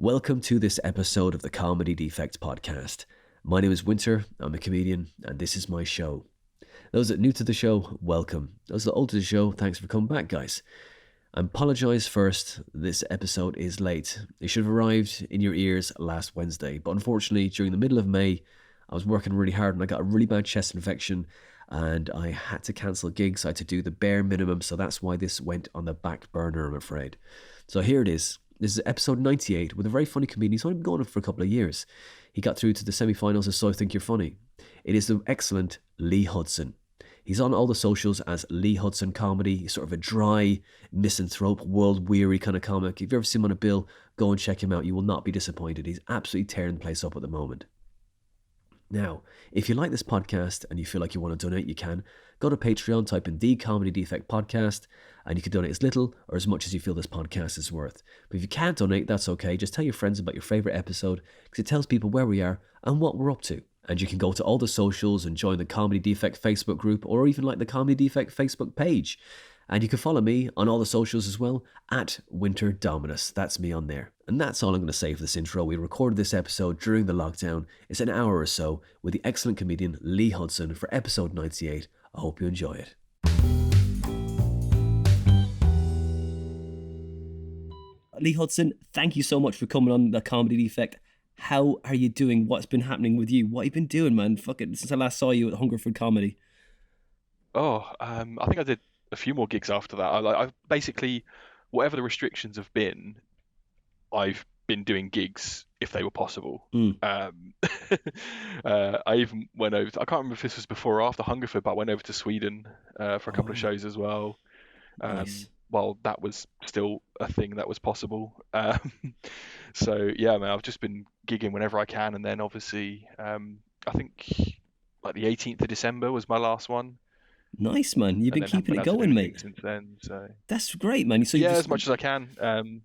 Welcome to this episode of the Comedy Defect podcast. My name is Winter, I'm a comedian, and this is my show. Those that are new to the show, welcome. Those that are old to the show, thanks for coming back, guys. I apologise first, this episode is late. It should have arrived in your ears last Wednesday, but unfortunately, during the middle of May, I was working really hard and I got a really bad chest infection and I had to cancel gigs. I had to do the bare minimum, so that's why this went on the back burner, I'm afraid. So here it is. This is episode 98 with a very funny comedian. He's only been going for a couple of years. He got through to the semi-finals of So I Think You're Funny. It is the excellent Lee Hudson. He's on all the socials as Lee Hudson Comedy. He's sort of a dry, misanthrope, world-weary kind of comic. If you ever see him on a bill, go and check him out. You will not be disappointed. He's absolutely tearing the place up at the moment. Now, if you like this podcast and you feel like you want to donate, you can. Go to Patreon, type in The Comedy Defect Podcast, and you can donate as little or as much as you feel this podcast is worth. But if you can't donate, that's okay. Just tell your friends about your favourite episode because it tells people where we are and what we're up to. And you can go to all the socials and join the Comedy Defect Facebook group or even like the Comedy Defect Facebook page. And you can follow me on all the socials as well, at Winter Dominus. That's me on there. And that's all I'm going to say for this intro. We recorded this episode during the lockdown. It's an hour or so with the excellent comedian Lee Hudson for episode 98. I hope you enjoy it. Lee Hudson, thank you so much for coming on the Comedy Defect. How are you doing? What's been happening with you? What have you been doing, man? Fucking since I last saw you at Hungerford Comedy. I think I did a few more gigs after that. I've basically, whatever the restrictions have been, I've been doing gigs if they were possible. I even went over I can't remember if this was before or after Hungerford, but I went over to Sweden for a couple of shows as well. Nice. Well, that was still a thing that was possible. So yeah, man, I've just been gigging whenever I can, and then obviously I think like the 18th of December was my last one. Nice, man. You've been keeping it going, mate. Since then, so that's great, man. So yeah, as much as I can.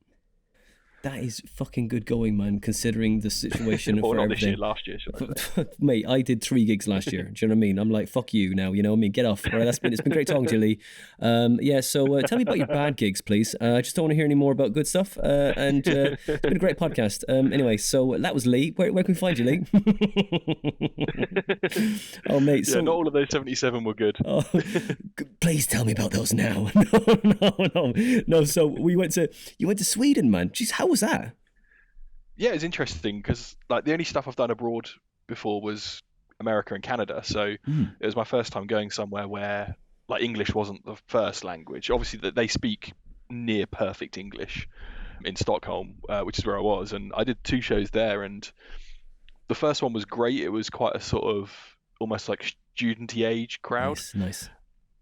That is fucking good going, man, considering the situation. Well, for not everything. This year, last year, should I say. Mate, I did 3 gigs last year. Do you know what I mean? I'm like, fuck you now, you know what I mean? Get off. All right, it's been great talking to you, Lee. So tell me about your bad gigs, please. I just don't want to hear any more about good stuff. It's been a great podcast. Anyway, so that was Lee. Where can we find you, Lee? Oh, mate. Yeah, not all of those 77 were good. Oh, please tell me about those now. No. So you went to Sweden, man. Jeez, how was that? Yeah, it's interesting because like the only stuff I've done abroad before was America and Canada. So it was my first time going somewhere where like English wasn't the first language. Obviously, that they speak near perfect English in Stockholm, which is where I was, and I did 2 shows there. And the first one was great. It was quite a sort of almost like student-y age crowd. Nice.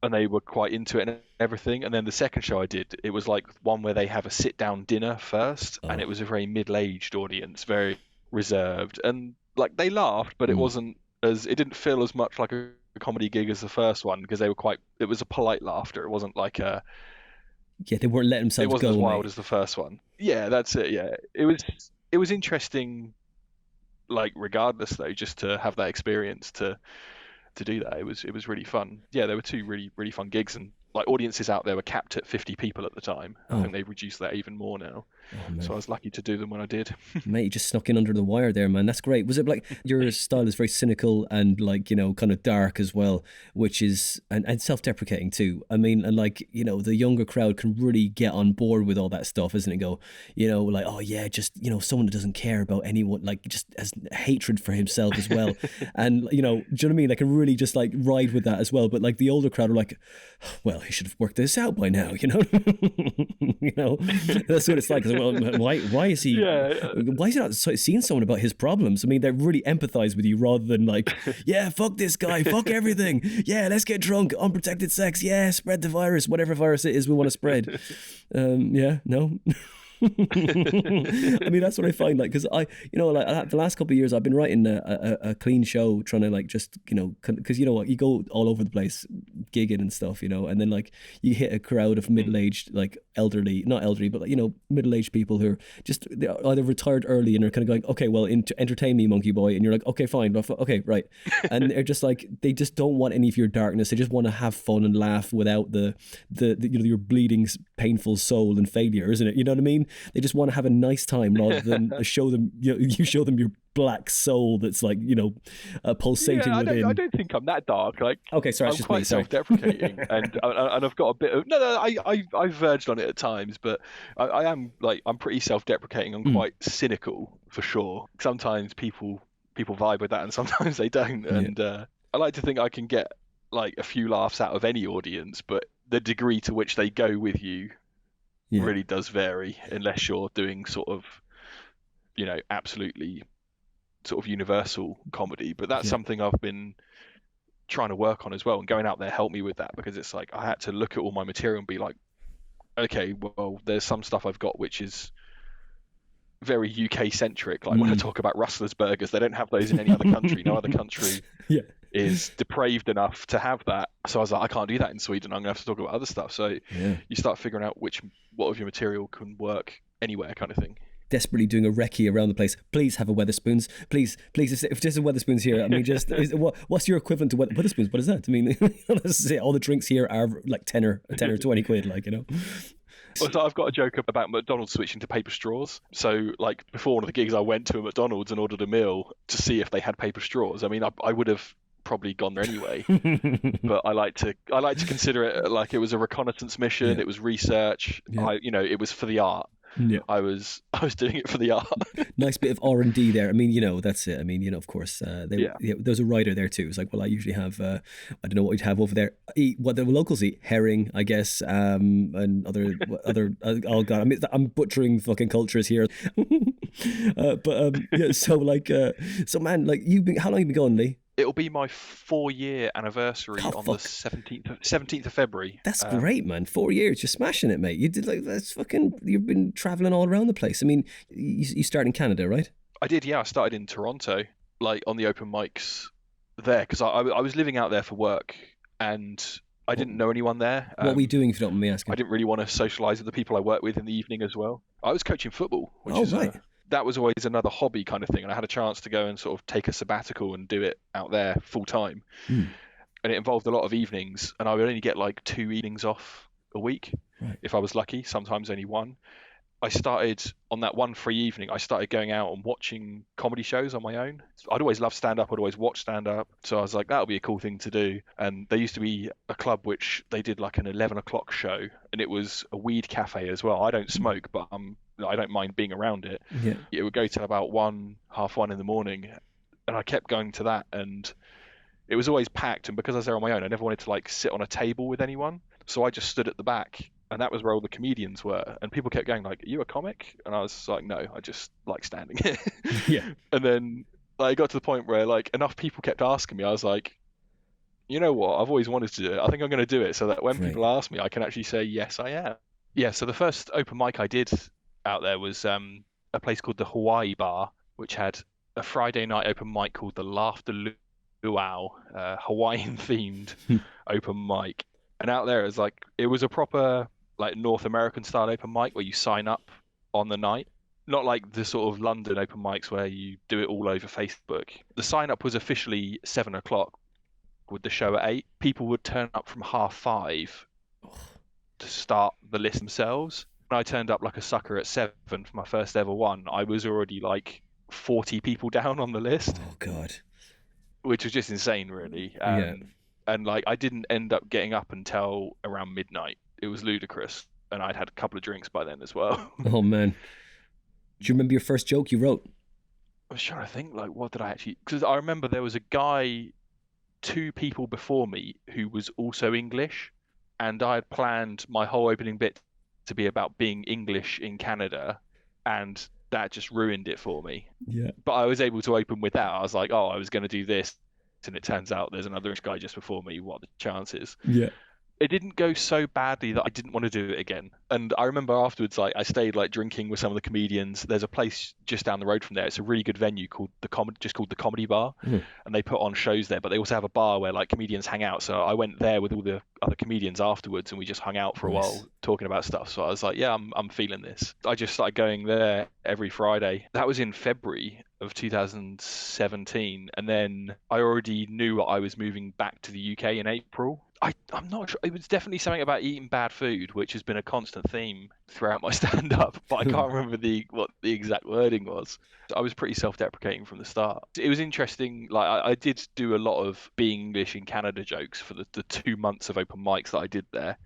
And they were quite into it and everything. And then the second show I did, it was like one where they have a sit-down dinner first, and it was a very middle-aged audience, very reserved, and like they laughed, but it didn't feel as much like a comedy gig as the first one because it was a polite laughter. It wasn't like a they weren't letting themselves go. It wasn't as wild as the first one. Yeah, that's it. Yeah, it was interesting. Like regardless though, just to have that experience to do that, it was really fun. Yeah, there were 2 really, really fun gigs, and like audiences out there were capped at 50 people at the time. I think they've reduced that even more now. So I was lucky to do them when I did. Mate, you just snuck in under the wire there, man. That's great. Was it like your style is very cynical and like, you know, kind of dark as well, which is and self-deprecating too. I mean, and like, you know, the younger crowd can really get on board with all that stuff, isn't it? Go, you know, like, oh yeah, just, you know, someone that doesn't care about anyone, like just has hatred for himself as well. And, you know, do you know what I mean? They can really just like ride with that as well. But like the older crowd are like, well, he should have worked this out by now, you know? You know, that's what it's like. Well, why is he? Why is he not seeing someone about his problems? I mean, they really empathize with you rather than like, yeah, fuck this guy, fuck everything. Yeah, let's get drunk, unprotected sex. Yeah, spread the virus, whatever virus it is we want to spread. Yeah, no. I mean, that's what I find, like, because like the last couple of years I've been writing a clean show, trying to like just, you know, because you know what, you go all over the place gigging and stuff, you know, and then like you hit a crowd of middle-aged, like not elderly, but like, you know, middle-aged people who are just, they're either retired early and are kind of going, okay, well, entertain me, monkey boy, and you're like, okay, fine, okay, right, and they're just like, they just don't want any of your darkness. They just want to have fun and laugh without the you know, your bleeding painful soul and failure, isn't it? You know what I mean? They just want to have a nice time rather than show them, you show them your black soul that's like, pulsating within. I don't think I'm that dark. Like, okay, sorry, I'm quite self-deprecating, and I've got a bit of I've verged on it at times, but I am like, I'm pretty self-deprecating. I'm quite cynical for sure. Sometimes people vibe with that, and sometimes they don't. And I like to think I can get like a few laughs out of any audience, but the degree to which they go with you really does vary, unless you're doing sort of, absolutely sort of universal comedy. But that's something I've been trying to work on as well, and going out there helped me with that, because it's like I had to look at all my material and be like, okay, well, there's some stuff I've got which is very UK centric. Like when I talk about Rustler's burgers, they don't have those in any other country. No other country is depraved enough to have that. So I was like, I can't do that in Sweden. I'm gonna have to talk about other stuff. So you start figuring out what of your material can work anywhere, kind of thing. Desperately doing a recce around the place. Please have a Wetherspoons. Please, if there's a Wetherspoons here, I mean, just what's your equivalent to Wetherspoons? What is that? I mean, all the drinks here are like 10 or 20 quid, like, Well, so I've got a joke about McDonald's switching to paper straws. So, like, before one of the gigs, I went to a McDonald's and ordered a meal to see if they had paper straws. I mean, I would have probably gone there anyway, but I like to consider it like it was a reconnaissance mission. It was research. It was for the art. Yeah, I was doing it for the art. Nice bit of R&D there. I mean, that's it. I mean, of course, there's a writer there too. It's like, well, I usually have, I don't know what we'd have over there. What the locals eat, herring, I guess, and other. Oh God, I mean, I'm butchering fucking cultures here. So man, like how long have you been going, Lee? It'll be my 4-year anniversary on the 17th of February. That's great, man. 4 years, you're smashing it, mate. You did you've been traveling all around the place. I mean, you started in Canada, right? I did, yeah. I started in Toronto, like on the open mics there, because I was living out there for work, and I didn't know anyone there. What were you doing, if you don't mind me asking? I didn't really want to socialise with the people I work with in the evening as well. I was coaching football, which is right. That was always another hobby kind of thing, and I had a chance to go and sort of take a sabbatical and do it out there full time. And it involved a lot of evenings, and I would only get like 2 evenings off a week, if I was lucky, sometimes only one. I started on that one free evening, I started going out and watching comedy shows on my own. I'd always loved stand-up, I'd always watched stand-up, so I was like, that'll be a cool thing to do. And there used to be a club which they did like an 11 o'clock show, and it was a weed cafe as well. I don't smoke, but I don't mind being around it. Yeah. It would go till about 1:30 in the morning, and I kept going to that, and it was always packed. And because I was there on my own, I never wanted to like sit on a table with anyone, so I just stood at the back, and that was where all the comedians were. And people kept going like, "Are you a comic?" And I was like, "No, I just like standing here." Yeah. And then I got to the point where like enough people kept asking me, I was like, you know what? I've always wanted to do it. I think I'm going to do it, so that when people ask me, I can actually say, yes, I am. Yeah. So the first open mic I did out there was a place called the Hawaii Bar, which had a Friday night open mic called the Laughter Luau, Hawaiian themed open mic. And out there it was a proper like North American style open mic where you sign up on the night, not like the sort of London open mics where you do it all over Facebook. The sign up was officially 7 o'clock with the show at 8. People would turn up from 5:30 to start the list themselves. I turned up like a sucker at 7 for my first ever one. I was already like 40 people down on the list. Oh God. Which was just insane, really. And like I didn't end up getting up until around midnight. It was ludicrous, and I'd had a couple of drinks by then as well. Oh man. Do you remember your first joke you wrote? I was trying to think, like, what did I actually... Because I remember there was a guy 2 people before me who was also English, and I had planned my whole opening bit to be about being English in Canada, and that just ruined it for me. Yeah. But I was able to open with that. I was like, oh, I was going to do this, and it turns out there's another English guy just before me. What are the chances? Yeah. It didn't go so badly that I didn't want to do it again. And I remember afterwards, like I stayed like drinking with some of the comedians. There's a place just down the road from there. It's a really good venue called the Comedy Bar, and they put on shows there. But they also have a bar where like comedians hang out. So I went there with all the other comedians afterwards, and we just hung out for a while talking about stuff. So I was like, yeah, I'm feeling this. I just started going there every Friday. That was in February of 2017, and then I already knew I was moving back to the UK in April. I'm not sure. It was definitely something about eating bad food, which has been a constant theme throughout my stand-up, but I can't remember what the exact wording was. I was pretty self-deprecating from the start. It was interesting. Like I did do a lot of being English in Canada jokes for the 2 months of open mics that I did there.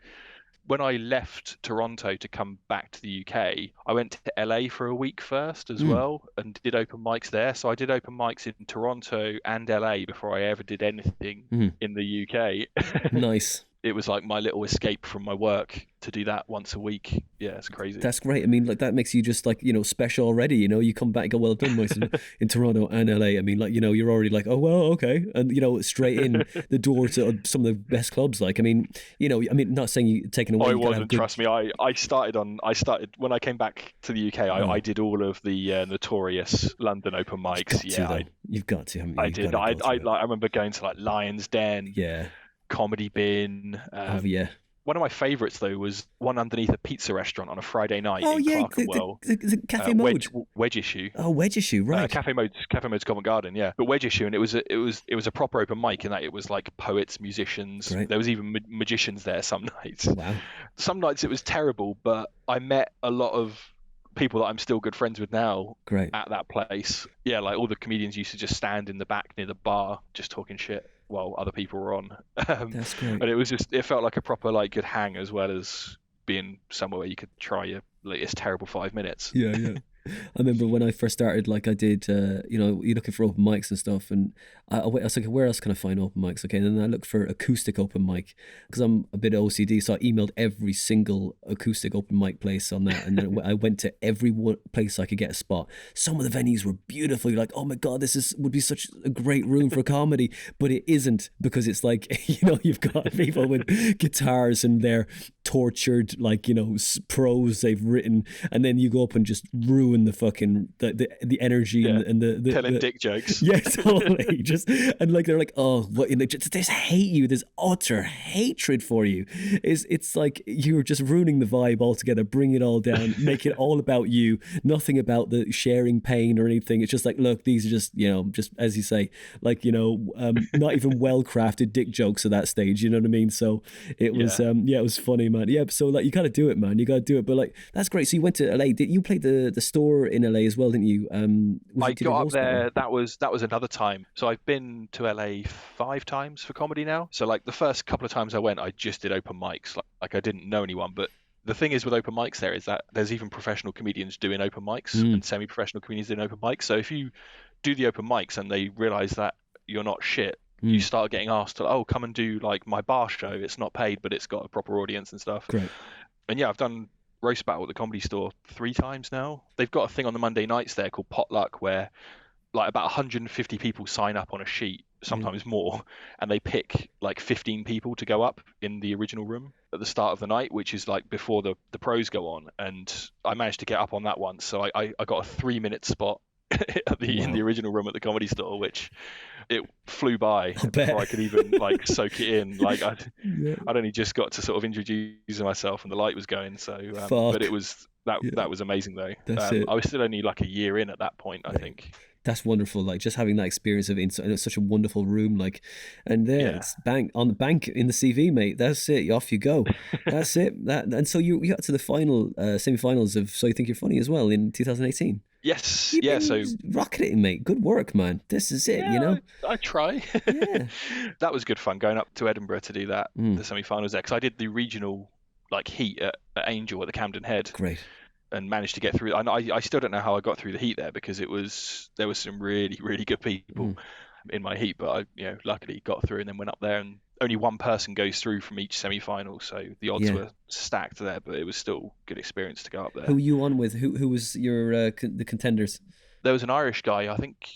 When I left Toronto to come back to the UK, I went to LA for a week first as well and did open mics there. So I did open mics in Toronto and LA before I ever did anything in the UK. Nice. It was like my little escape from my work to do that once a week. Yeah, it's crazy. That's great. I mean, like that makes you just like, special already, you come back and go, well done, Mason, in Toronto and LA. I mean, like, you're already like, oh, well, okay. And, straight in the door to some of the best clubs. Like, I mean, not saying you taking away. I wasn't, trust me. I started when I came back to the UK, I did all of the notorious London open mics. You've got to. I did. I remember going to like Lion's Den. Yeah. Comedy Bin. One of my favourites though was one underneath a pizza restaurant on a Friday night in Clerkenwell. The Cafe Mode. Wedge Issue. Oh, Wedge Issue, right? Cafe Mode's Covent Garden, yeah. But Wedge Issue, and it was a proper open mic in that it was like poets, musicians. Great. There was even magicians there some nights. Wow. Some nights it was terrible, but I met a lot of people that I'm still good friends with now. Great. At that place. Yeah, like all the comedians used to just stand in the back near the bar just talking shit while other people were on. That's great. But it felt like a proper like good hang as well as being somewhere where you could try your latest terrible 5 minutes. Yeah. I remember when I first started, like I did, you're looking for open mics and stuff, and I was like, where else can I find open mics? Okay, and then I looked for acoustic open mic because I'm a bit OCD, so I emailed every single acoustic open mic place on that, and then I went to every place I could get a spot. Some of the venues were beautiful. You're like, oh my god, would be such a great room for comedy, but it isn't, because it's like, you've got people with guitars and they're tortured, like, prose they've written, and then you go up and just ruin the fucking the energy and the telling dick jokes. Yeah, totally. Just and like they're like, oh, what? They just hate you. There's utter hatred for you. It's like you're just ruining the vibe altogether. Bring it all down. Make it all about you. Nothing about the sharing pain or anything. It's just like, look, these are just just as you say, like not even well crafted dick jokes at that stage. You know what I mean? So it was it was funny, man. Yeah, so like you got to do it, man. You got to do it. But like that's great. So you went to LA. Did you play the store in LA as well, didn't you? I got up there. That was another time. So I've been to LA 5 times for comedy now. So like the first couple of times I went, I just did open mics. Like I didn't know anyone. But the thing is with open mics there is that there's even professional comedians doing open mics and semi-professional comedians doing open mics. So if you do the open mics and they realize that you're not shit, you start getting asked to, come and do like my bar show. It's not paid, but it's got a proper audience and stuff. Great. And yeah, I've done roast battle at the Comedy Store 3 times now. They've got a thing on the Monday nights there called Potluck where like about 150 people sign up on a sheet, sometimes more, and they pick like 15 people to go up in the original room at the start of the night, which is like before the pros go on. And I managed to get up on that once, so I got a 3-minute spot in the original room at the Comedy Store, which it flew by before I could even like soak it in. Like I'd only just got to sort of introduce myself and the light was going. So, but it was that was amazing though. I was still only like a year in at that point, I think. That's wonderful. Like just having that experience of in such a wonderful room, like, and there it's on the bank in the CV, mate. That's it. Off you go. That's it. And so you got to the final semi-finals of So You Think You're Funny as well in 2018. Yes. So rocketing, mate. Good work, man. This is it. I try. Yeah. That was good fun going up to Edinburgh to do that. The semi-finals there, because I did the regional like heat at Angel at the Camden Head. Great. And managed to get through. I still don't know how I got through the heat there because there was some really, really good people in my heat, but I luckily got through and then went up there, and only one person goes through from each semi-final, so the odds were stacked there, but it was still a good experience to go up there. Who were you on with? Who was your the contenders? There was an Irish guy, I think.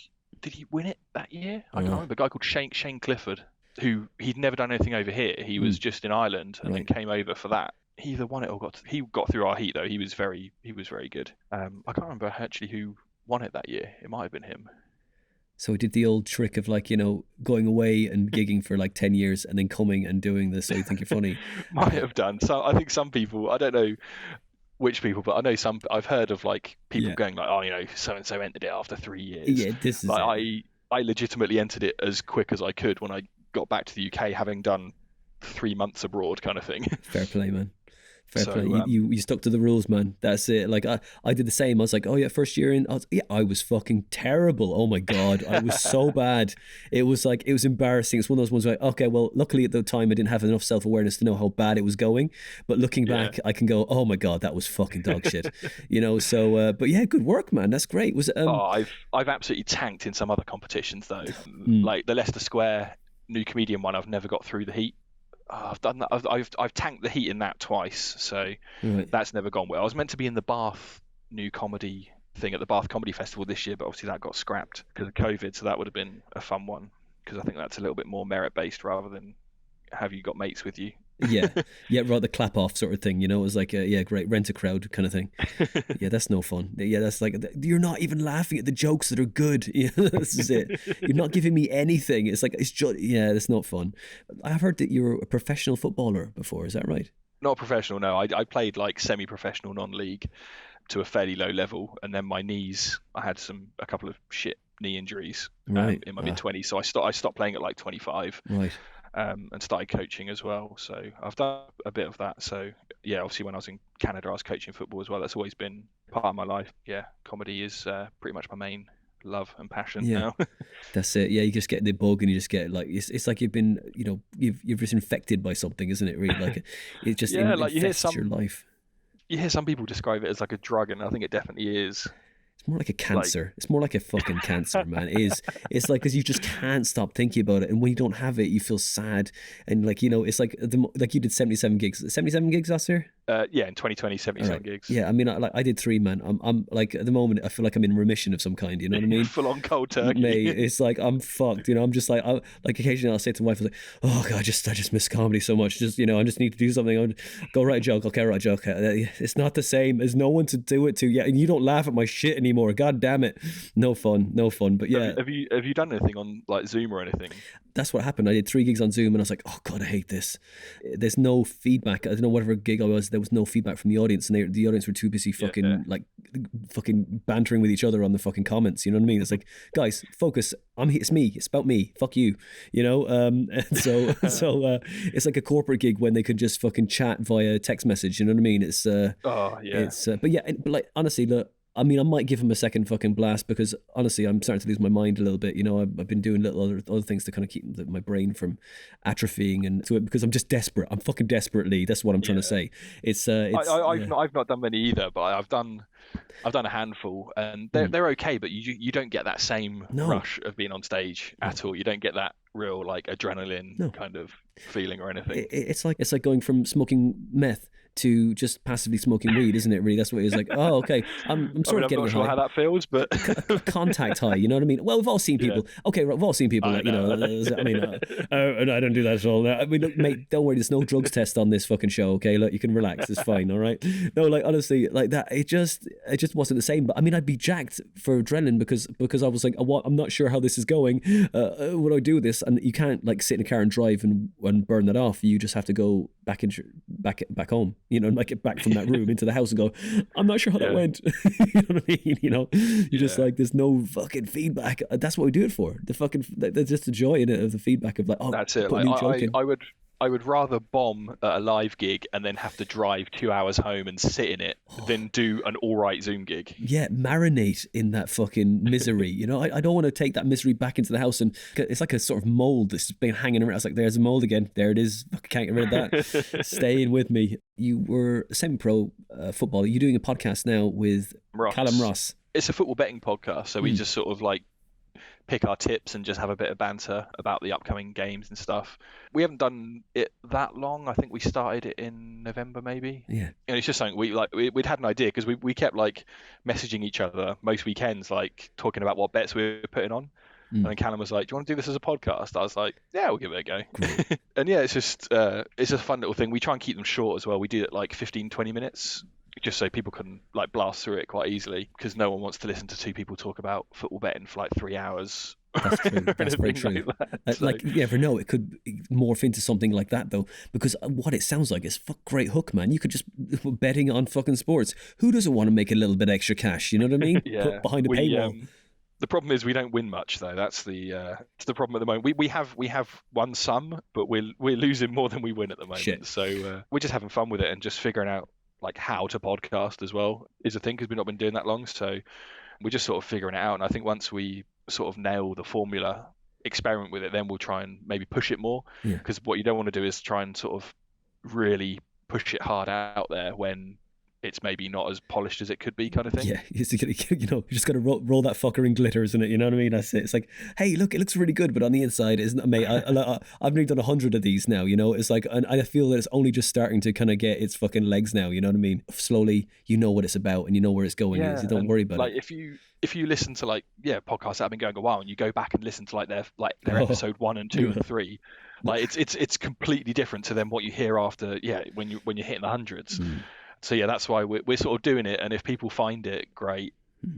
Did he win it that year? I can't remember. A guy called Shane Clifford, who he'd never done anything over here. He was just in Ireland and then came over for that. He either won it or he got through our heat though. He was very good. I can't remember actually who won it that year. It might have been him. So he did the old trick of like, going away and gigging for like 10 years and then coming and doing this So You Think You're Funny. Might have done. So I think some people, I don't know which people, but I know I've heard of like people going like, so and so entered it after 3 years. Yeah, this is like, I legitimately entered it as quick as I could when I got back to the UK, having done 3 months abroad kind of thing. Fair play, man. Fair So, play. You stuck to the rules, man. That's it. Like I did the same. I was like, oh yeah, first year in. I was fucking terrible. Oh my god, I was so bad. It was embarrassing. It's one of those ones where, okay, well, luckily at the time I didn't have enough self-awareness to know how bad it was going. But looking back, I can go, oh my god, that was fucking dog shit. So, but yeah, good work, man. That's great. Was it? I've absolutely tanked in some other competitions though, like the Leicester Square new comedian one. I've never got through the heat. I've done that. I've tanked the heat in that twice, so that's never gone well. I was meant to be in the Bath new comedy thing at the Bath Comedy Festival this year, but obviously that got scrapped because of COVID. So that would have been a fun one because I think that's a little bit more merit based rather than have you got mates with you. yeah, rather clap off sort of thing. It was like great, rent a crowd kind of thing. Yeah, that's no fun. Yeah, that's like you're not even laughing at the jokes that are good. Yeah, this is it. You're not giving me anything. It's like it's just that's not fun. I've heard that you're a professional footballer before. Is that right? Not professional, no. I played like semi-professional non-league to a fairly low level, and then my knees. I had a couple of shit knee injuries in my mid-20s, so I stopped playing at like 25. Right. And started coaching as well. So I've done a bit of that. So yeah, obviously when I was in Canada, I was coaching football as well. That's always been part of my life. Yeah, comedy is pretty much my main love and passion now. That's it. Yeah, you just get the bug and you just get like it's like you've been you've just infected by something, isn't it? Really, like it just infests your life. You hear some people describe it as like a drug, and I think it definitely is. It's more like a cancer. It's more like a fucking cancer, man. It's like because you just can't stop thinking about it, and when you don't have it, you feel sad, and like it's like like you did 77 gigs. 77 gigs last year. Yeah, in 2020, 77 gigs. Yeah, I mean, I did 3, man. I'm like at the moment, I feel like I'm in remission of some kind. You know what I mean? Full on cold turkey. Mate, it's like I'm fucked. I'm just like, like occasionally I'll say to my wife, like, oh god, I just miss comedy so much. Just I just need to do something. I'll go write a joke. Okay, write a joke. It's not the same. There's no one to do it to. Yeah, and you don't laugh at my shit anymore. God damn it. No fun. But yeah. Have you done anything on like Zoom or anything? That's what happened. I did 3 gigs on Zoom, and I was like, oh god, I hate this. There's no feedback. I don't know whatever gig I was. There was no feedback from the audience, and the audience were too busy fucking fucking bantering with each other on the fucking comments. You know what I mean? It's like, guys, focus. It's me. It's about me. Fuck you. And so it's like a corporate gig when they could just fucking chat via text message. You know what I mean? It's but like honestly, look. I mean, I might give him a second fucking blast because honestly, I'm starting to lose my mind a little bit. I've been doing little other things to kind of keep my brain from atrophying, and so because I'm just desperate. I'm fucking desperately. That's what I'm trying to say. I've not done many either, but I've done a handful, and they're okay. But you don't get that same rush of being on stage at all. You don't get that real like adrenaline kind of feeling or anything. It's like going from smoking meth to just passively smoking weed, isn't it? Really, that's what it's like. Oh, okay. I'm sort of getting not sure how that feels, but contact high. You know what I mean? Well, we've all seen people. Yeah. Okay, right, we've all seen people. I mean, I don't do that at all. I mean, look, mate, don't worry. There's no drugs test on this fucking show. Okay, look, you can relax. It's fine. All right. No, like honestly, like that. It just wasn't the same. But I mean, I'd be jacked for adrenaline because I was like, I'm not sure how this is going. Would I do this? And you can't like sit in a car and drive and burn that off. You just have to go back home. Like get back from that room into the house and go, I'm not sure how that went. You know what I mean? You're just like, there's no fucking feedback. That's what we do it for. The fucking, there's just the joy in it of the feedback of like, oh, that's it. Like, I would rather bomb at a live gig and then have to drive 2 hours home and sit in it than do an all right Zoom gig. Yeah, marinate in that fucking misery. I don't want to take that misery back into the house, and it's like a sort of mold that's been hanging around. I was like, there's a mold again. There it is. I can't get rid of that. Staying with me. You were semi-pro footballer. You're doing a podcast now with Callum Ross. It's a football betting podcast, so we just sort of like pick our tips and just have a bit of banter about the upcoming games and stuff. We haven't done it that long. I think we started it in November maybe. Yeah. And it's just something we'd had an idea because we kept like messaging each other most weekends, like talking about what bets we were putting on. And then Callum was like, do you want to do this as a podcast? I was like, yeah, we'll give it a go. And yeah, it's just it's a fun little thing. We try and keep them short as well. We do it like 15-20 minutes just so people can like blast through it quite easily, because no one wants to listen to 2 people talk about football betting for like 3 hours. That's true. That's very true. Like you never know, it could morph into something like that though, because what it sounds like is great hook, man. You could just betting on fucking sports. Who doesn't want to make a little bit extra cash? You know what I mean? Yeah. Put behind a paywall. The problem is we don't win much though. That's the problem at the moment. We have won some, but we're losing more than we win at the moment. Shit. So we're just having fun with it and just figuring out like how to podcast as well is a thing, because we've not been doing that long. So we're just sort of figuring it out. And I think once we sort of nail the formula, experiment with it, then we'll try and maybe push it more. Yeah. Because what you don't want to do is try and sort of really push it hard out there when it's maybe not as polished as it could be, kind of thing. Yeah, you just got to roll that fucker in glitter, isn't it? You know what I mean? That's it. It's like, hey, look, it looks really good, but on the inside, isn't it, mate? I've nearly done 100 of these now, you know? It's like, and I feel that it's only just starting to kind of get its fucking legs now, you know what I mean? Slowly, you know what it's about and you know where it's going. Yeah, so don't worry about like it. if you listen to like podcasts that have been going a while, and you go back and listen to like their episode 1 and 2 and 3, like it's completely different to then what you hear after when you're hitting the hundreds. So yeah, that's why we're sort of doing it, and if people find it, great.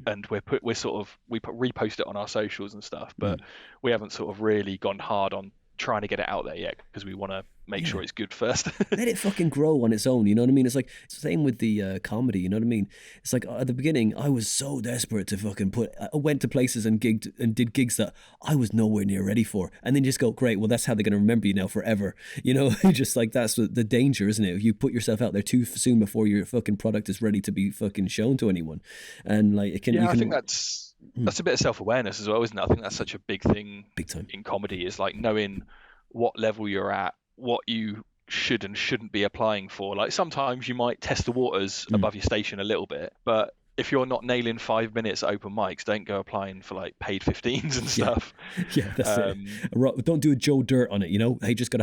And we repost it on our socials and stuff, but we haven't sort of really gone hard on trying to get it out there yet, because we want to make sure it's good first. Let it fucking grow on its own, you know what I mean? It's like it's the same with the comedy, you know what I mean? It's like at the beginning I was so desperate to fucking I went to places and gigged and did gigs that I was nowhere near ready for, and then just go, great, well that's how they're going to remember you now forever, you know? Just like that's the danger, isn't it? If you put yourself out there too soon before your fucking product is ready to be fucking shown to anyone, and like I think that's a bit of self-awareness as well, isn't it? I think that's such a big thing in comedy, is like knowing what level you're at, what you should and shouldn't be applying for. Like sometimes you might test the waters above your station a little bit, but if you're not nailing 5 minutes at open mics, don't go applying for like paid 15s and stuff. Yeah, that's it. Don't do a Joe Dirt on it, you know? Hey, just not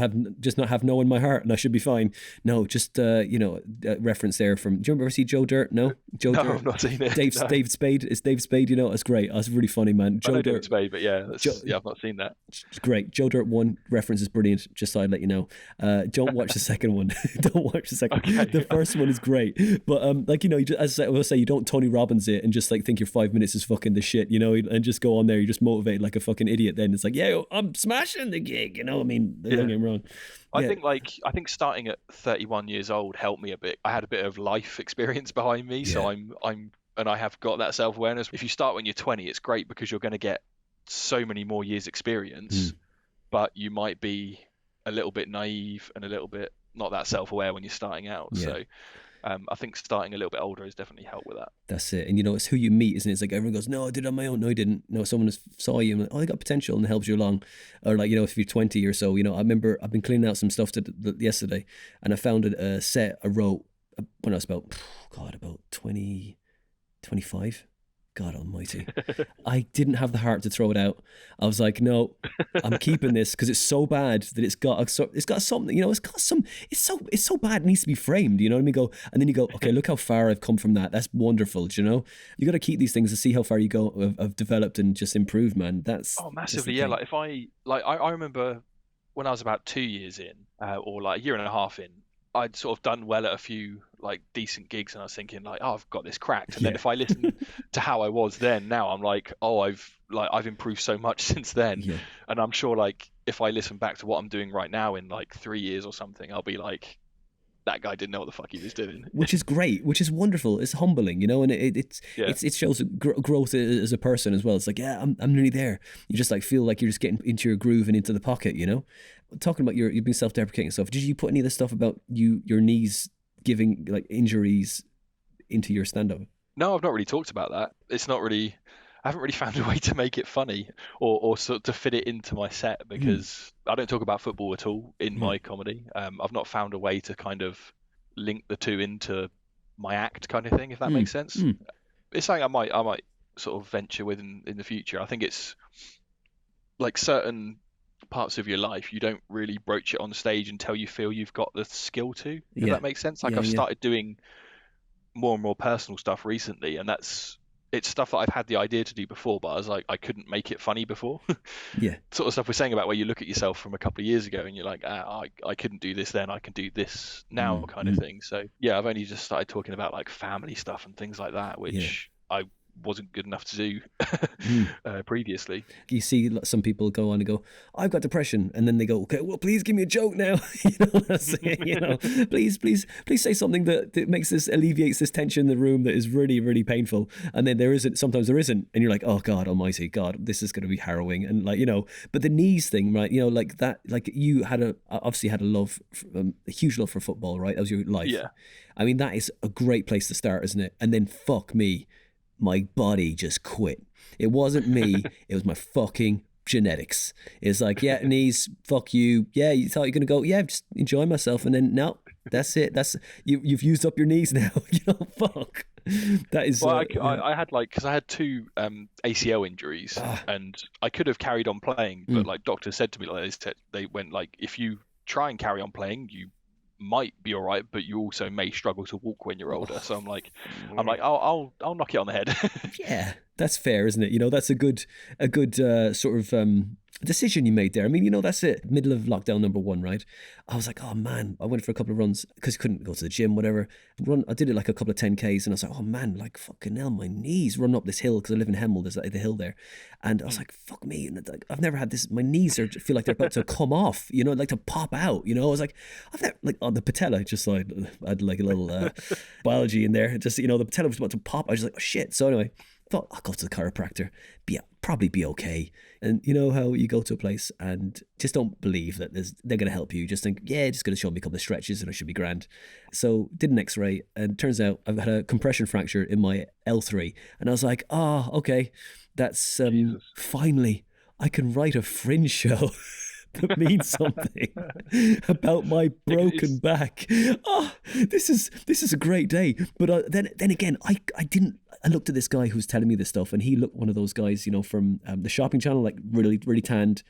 have no in my heart and I should be fine. No, just reference there from, do you ever see Joe Dirt? No? Joe Dirt? I've not seen it. Dave Spade. It's Dave Spade, you know? It's great. That's really funny, man. Joe Dirt. Dave Spade, but I've not seen that. It's great. Joe Dirt 1 reference is brilliant, just so I'd let you know. Don't watch the second one. Don't watch the second one. The first one is great. But as I will say, you don't Tony Robbins it and just like think your 5 minutes is fucking the shit, you know, and just go on there. You're just motivated like a fucking idiot. Then it's like, yeah, I'm smashing the gig, you know. I mean, don't get me wrong. I think starting at 31 years old helped me a bit. I had a bit of life experience behind me, so I have got that self-awareness. If you start when you're 20, it's great because you're going to get so many more years experience, but you might be a little bit naive and a little bit not that self-aware when you're starting out. So I think starting a little bit older has definitely helped with that. That's it. And you know, it's who you meet, isn't it? It's like everyone goes, no, I did it on my own. No, I didn't. No, someone saw you and like, oh, I got potential, and helps you along. Or like, you know, if you're 20 or so, you know, I remember I've been cleaning out some stuff yesterday, and I found a set I wrote when I was about 20, 25. God almighty. I didn't have the heart to throw it out. I was like, no, I'm keeping this because it's so bad that it's got something, you know, it's so bad it needs to be framed, you know what I mean? And then you go, okay, look how far I've come from that. That's wonderful, do you know? You got to keep these things to see how far you have developed and just improved, man. That's massively. Yeah. Like I remember when I was about 2 years in, or like a year and a half in, I'd sort of done well at a few like decent gigs, and I was thinking like, oh, I've got this cracked. And then if I listen to how I was then, now I'm like, oh, I've improved so much since then. Yeah. And I'm sure like if I listen back to what I'm doing right now in like 3 years or something, I'll be like, that guy didn't know what the fuck he was doing. Which is great, which is wonderful. It's humbling, you know, and it shows growth as a person as well. It's like, yeah, I'm nearly there. You just like feel like you're just getting into your groove and into the pocket, you know. Talking about you've been self-deprecating stuff. Did you put any of this stuff about your knees giving like injuries into your stand-up? No, I've not really talked about that. It's not really. I haven't really found a way to make it funny or sort of to fit it into my set, because I don't talk about football at all in my comedy. I've not found a way to kind of link the two into my act, kind of thing, if that makes sense. It's something I might sort of venture with in the future. I think it's like certain parts of your life you don't really broach it on stage until you feel you've got the skill to, if that makes sense. Like I've started doing more and more personal stuff recently, and it's stuff that I've had the idea to do before, but I was like, I couldn't make it funny before. Sort of stuff we're saying about where you look at yourself from a couple of years ago and you're like, I couldn't do this then, I can do this now, kind of thing. So yeah, I've only just started talking about like family stuff and things like that, which I wasn't good enough to do previously. You see some people go on and go, I've got depression, and then they go, okay, well, please give me a joke now. Please say something that makes this, alleviates this tension in the room that is really, really painful. And then sometimes there isn't, and you're like, oh God almighty, God, this is going to be harrowing. And but the knees thing, right, like that, like you obviously had a huge love for football, right? That was your life. Yeah. I mean, that is a great place to start, isn't it? And then fuck me, my body just quit. It wasn't me. It was my fucking genetics. It's like, yeah, knees, fuck you. Yeah, you thought you're going to go, yeah, just enjoy myself. And then, no, that's it. You've used up your knees now. Fuck. That is... Well, I had because I had two ACL injuries and I could have carried on playing, but like doctors said to me, like they went like, if you try and carry on playing, you might be all right, but you also may struggle to walk when you're older. So I'm like, I'll knock it on the head. Yeah, that's fair, isn't it? That's a good sort of decision you made there. I mean, that's it. Middle of lockdown number 1, right? I was like, oh man, I went for a couple of runs because I couldn't go to the gym, whatever. I did it like a couple of 10Ks, and I was like, oh man, like fucking hell, my knees run up this hill because I live in Hemel. There's the hill there, and I was like, fuck me. And I've never had this. My knees feel like they're about to come off. Like to pop out. I was like, I've never on the patella. Just so I had like a little biology in there. Just the patella was about to pop. I was just like, oh shit. So anyway, thought I'll go to the chiropractor, probably be okay. And you know how you go to a place and just don't believe that they're going to help you. Just think, yeah, just going to show me a couple of stretches and I should be grand. So did an X-ray, and turns out I've had a compression fracture in my L3. And I was like, okay, that's finally I can write a fringe show that means something about my broken back. Oh, this is a great day. But then again, I looked at this guy who was telling me this stuff, and he looked one of those guys, from the Shopping Channel, like really, really tanned,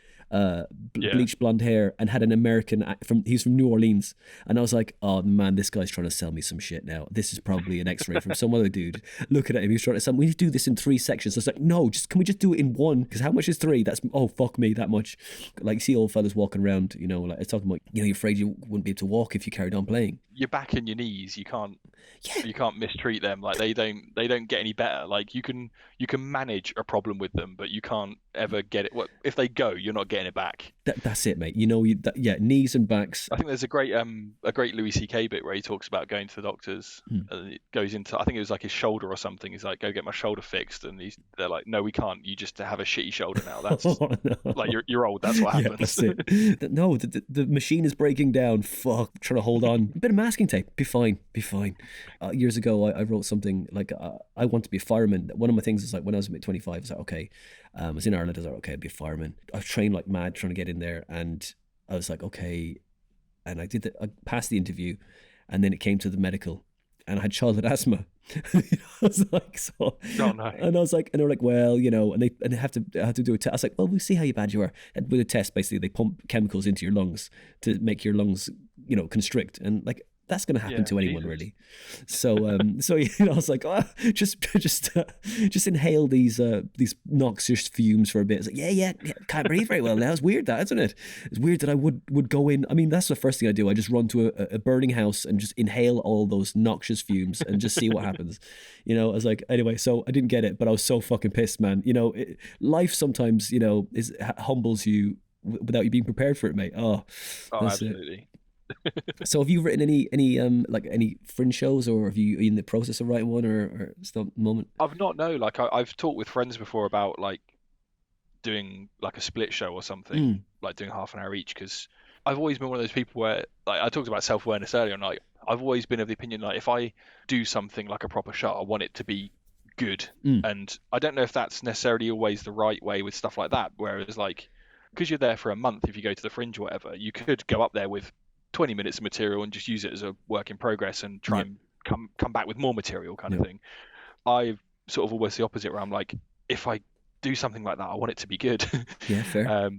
bleached blonde hair, and had an American he's from New Orleans. And I was like, oh man, this guy's trying to sell me some shit now. This is probably an X-ray from some other dude. Looking at him, he's trying to sell me, we need to do this in 3 sections. I was like, no, can we just do it in 1? Because how much is 3? That's, oh fuck me, that much. Like, you see old fellas walking around, like it's talking about, you're afraid you wouldn't be able to walk if you carried on playing. Your back and your knees, you can't mistreat them. Like they don't get any better. Like you can manage a problem with them, but you can't ever get it. If they go, you're not getting it back. That's it, mate. Knees and backs. I think there's a great Louis C.K. bit where he talks about going to the doctors. It goes into, I think it was like his shoulder or something. He's like, go get my shoulder fixed, and they're like, no, we can't. You just have a shitty shoulder now. That's like you're old. That's what happens. That's it. No, the machine is breaking down. Fuck, trying to hold on. A bit of masking tape. Be fine. Years ago, I wrote something like, I want to be a fireman. One of my things is like, when I was about 25, I was like, okay, I was in Ireland. I was like, okay, I'd be a fireman. I was trained like mad trying to get in there, and I was like, okay, and I passed the interview, and then it came to the medical, and I had childhood asthma. I was like, so, oh no. And I was like, and they were like, well, and they have to do a test. I was like, well, we'll see how bad you are. And with a test, basically, they pump chemicals into your lungs to make your lungs, constrict, and like, that's going to happen to anyone, really. So, I was like, oh, just inhale these noxious fumes for a bit. It's like, yeah, can't breathe very well now. It's weird, isn't it? It's weird that I would go in. I mean, that's the first thing I do. I just run to a burning house and just inhale all those noxious fumes and just see what happens. I was like, anyway, so I didn't get it, but I was so fucking pissed, man. Life sometimes, humbles you without you being prepared for it, mate. Oh, absolutely. So have you written any fringe shows, or are you in the process of writing one, or still at the moment? I've not, no. Like I've talked with friends before about like doing like a split show or something, like doing half an hour each, because I've always been one of those people where, like I talked about self-awareness earlier, and like I've always been of the opinion, like if I do something like a proper show, I want it to be good. And I don't know if that's necessarily always the right way with stuff like that, whereas like, because you're there for a month, if you go to the fringe or whatever, you could go up there with 20 minutes of material and just use it as a work in progress and try and come back with more material kind of thing. I sort of always the opposite, where I'm like, if I do something like that, I want it to be good. Yeah, fair.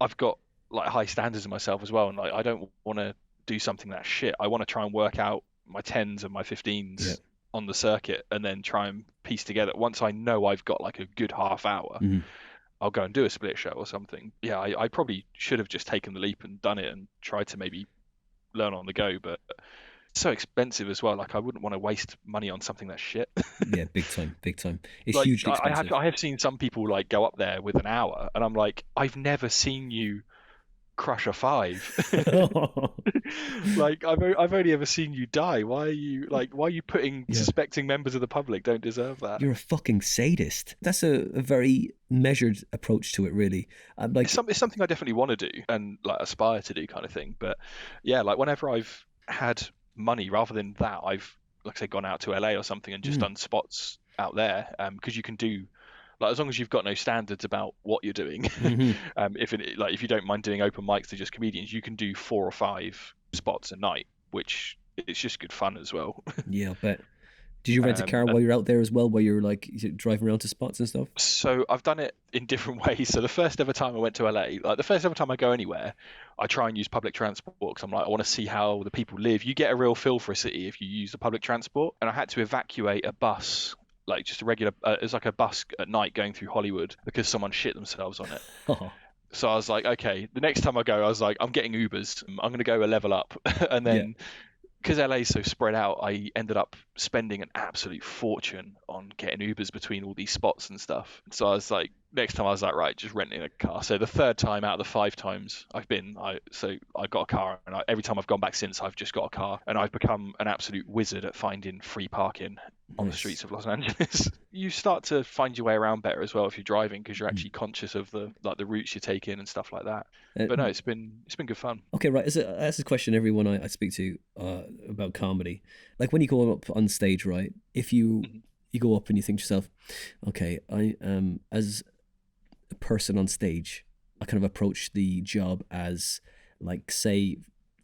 I've got like high standards of myself as well, and like I don't want to do something that's shit. I want to try and work out my 10s and my 15s on the circuit, and then try and piece together. Once I know I've got like a good half hour, I'll go and do a split show or something. Yeah, I probably should have just taken the leap and done it and tried to maybe learn on the go, but so expensive as well. Like I wouldn't want to waste money on something that's shit. Yeah, big time, big time. It's Like hugely expensive. I have seen some people like go up there with an hour, and I'm like, I've never seen you crush a 5. Like I've only ever seen you die. Why are you putting Yeah. suspecting members of the public don't deserve that? You're a fucking sadist. That's a very measured approach to it, really. Like, It's something I definitely want to do and like aspire to do kind of thing. But yeah, like whenever I've had money rather than that, I've, like I say, gone out to LA or something and just done spots out there, because you can do, like, as long as you've got no standards about what you're doing. If you don't mind doing open mics to just comedians, you can do 4 or 5 spots a night, which it's just good fun as well. yeah, I bet. Did you rent a car while you're out there as well, while you're like driving around to spots and stuff? So I've done it in different ways. So the first ever time I went to LA, like the first ever time I go anywhere, I try and use public transport because I'm like, I want to see how the people live. You get a real feel for a city if you use the public transport. And I had to evacuate a bus, like just a regular, it's like a bus at night going through Hollywood because someone shit themselves on it. Oh, So I was like, okay, the next time I go, I was like, I'm getting Ubers. I'm going to go a level up. And then because LA is so spread out, I ended up spending an absolute fortune on getting Ubers between all these spots and stuff. So I was like, next time I was like, right, just renting a car. So the third time out of the 5 times I've been, I got a car, and every time I've gone back since, I've just got a car, and I've become an absolute wizard at finding free parking on the streets of Los Angeles. You start to find your way around better as well if you're driving, because you're actually conscious of the routes you're taking and stuff like that. But no, it's been good fun. Okay, right. I ask this question to everyone I speak to about comedy. Like when you go up on stage, right? If you go up and you think to yourself, okay, I as a person on stage, I kind of approach the job as, like, say,